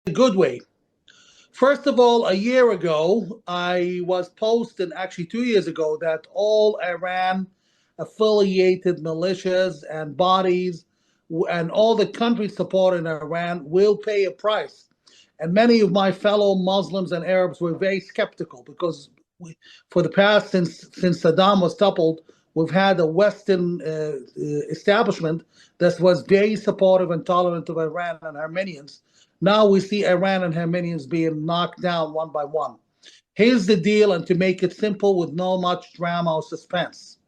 good way. First of all, a year ago, I was posting, actually 2 years ago, that all Iran affiliated militias and bodies and all the countries supporting Iran will pay a price. And many of my fellow Muslims and Arabs were very skeptical because for the past, since Saddam was toppled, we've had a Western establishment that was very supportive and tolerant of Iran and Armenians. Now we see Iran and Armenians being knocked down one by one. Here's the deal, and to make it simple with no much drama or suspense.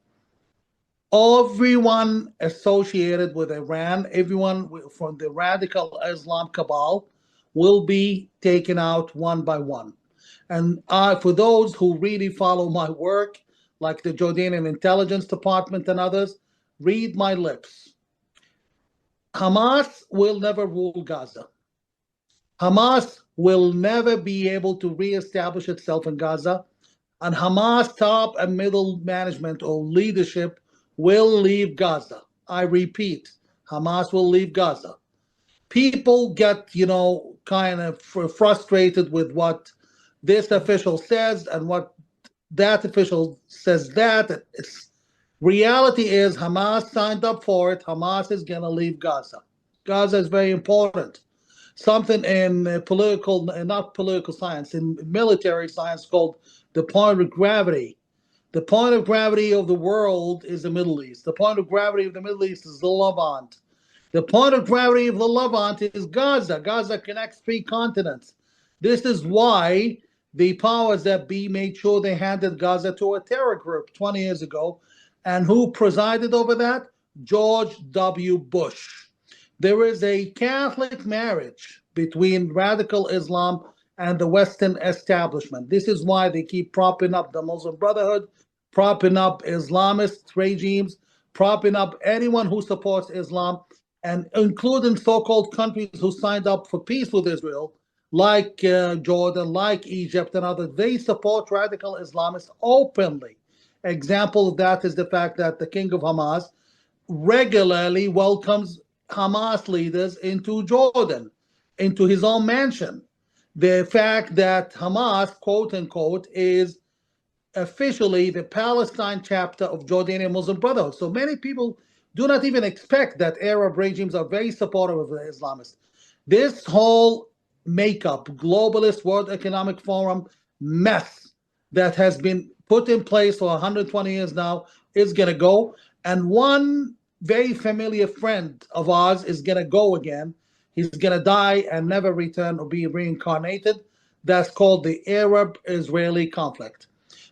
Everyone associated with Iran, everyone from the radical Islam cabal, will be taken out one by one. And for those who really follow my work, like the Jordanian Intelligence Department and others, read my lips. Hamas will never rule Gaza. Hamas will never be able to reestablish itself in Gaza, and Hamas top and middle management or leadership will leave Gaza. I repeat, Hamas will leave Gaza. People get, kind of frustrated with what this official says and what that official says that. Reality is Hamas signed up for it. Hamas is going to leave Gaza. Gaza is very important. Something in not political science, in military science called the point of gravity. The point of gravity of the world is the Middle East. The point of gravity of the Middle East is the Levant. The point of gravity of the Levant is Gaza. Gaza connects 3 continents. This is why the powers that be made sure they handed Gaza to a terror group 20 years ago. And who presided over that? George W. Bush. There is a Catholic marriage between radical Islam and the Western establishment. This is why they keep propping up the Muslim Brotherhood, propping up Islamist regimes, propping up anyone who supports Islam, and including so-called countries who signed up for peace with Israel, like Jordan, like Egypt and others. They support radical Islamists openly. Example of that is the fact that the king of Hamas regularly welcomes Hamas leaders into Jordan, into his own mansion. The fact that Hamas, quote unquote, is officially the Palestine chapter of Jordanian Muslim Brotherhood. So many people do not even expect that Arab regimes are very supportive of the Islamists. This whole makeup, globalist World Economic Forum mess that has been put in place for 120 years now is going to go. And one very familiar friend of ours is going to go again. He's going to die and never return or be reincarnated. That's called the Arab-Israeli conflict.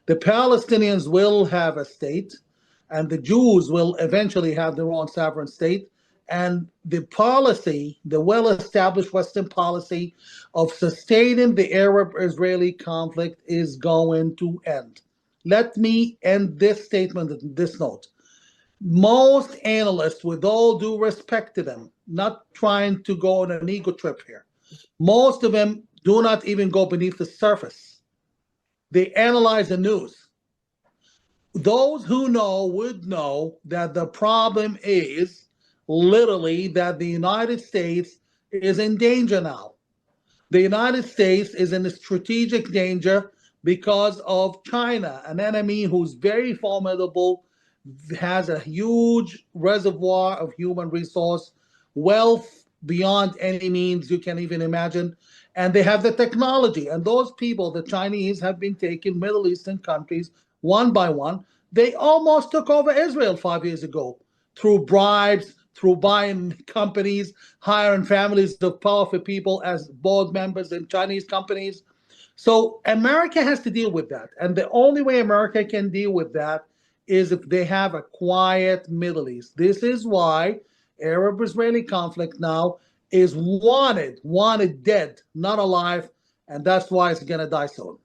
The Palestinians will have a state, and the Jews will eventually have their own sovereign state. And the policy, the well-established Western policy of sustaining the Arab-Israeli conflict is going to end. Let me end this statement on this note. Most analysts, with all due respect to them, not trying to go on an ego trip here, most of them do not even go beneath the surface. They analyze the news. Those who know would know that the problem is literally that the United States is in danger now. The United States is in a strategic danger because of China, an enemy who's very formidable, has a huge reservoir of human resource, wealth beyond any means you can even imagine, and they have the technology. And those people, the Chinese, have been taking Middle Eastern countries one by one. They almost took over Israel 5 years ago through bribes, through buying companies, hiring families of powerful people as board members in Chinese companies. So America has to deal with that. And the only way America can deal with that is if they have a quiet Middle East. This is why Arab-Israeli conflict now is wanted dead, not alive, and that's why it's going to die soon.